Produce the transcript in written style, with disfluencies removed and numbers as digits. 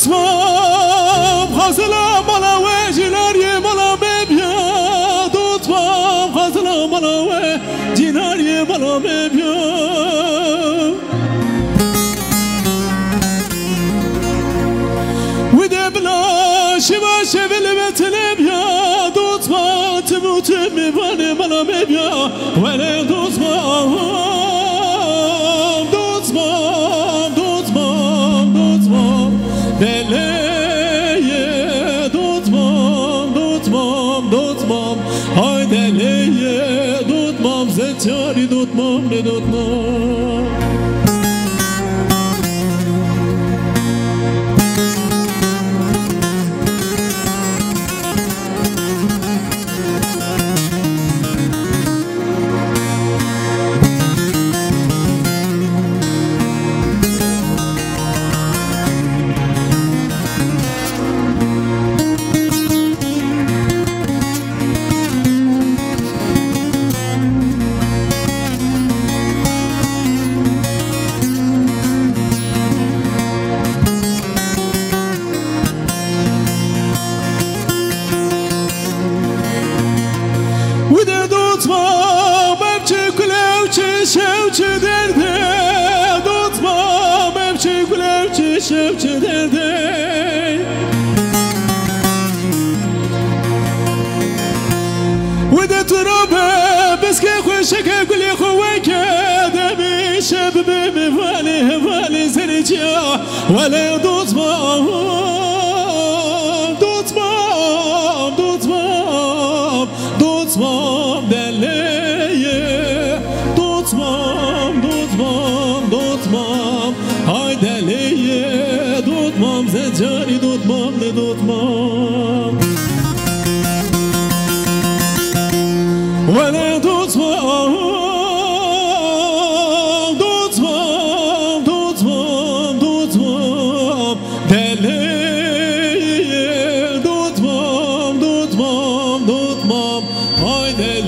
دوتمام خازلا مالا و جناری مالا ببیا دوتمام خازلا مالا و جناری مالا ببیا وده بلا شبا شبل بتلبیا دوتمام تموت میبانه مالا ببیا ولی دوتمام دلیه دوتمام های دلیه دوتمام زتیاری دوتمام شوچه درده دوتمام امچه گلوچه شوچه درده وده ترابه بس که خوشکه گلی خواه که دمی شب بمیوالی هوالی زنجیا ولی دوتمام دلیه دوتمام های دلیه دوتمام زنجانی دوتمام ولی دوتمام دلیه دوتمام های دلیه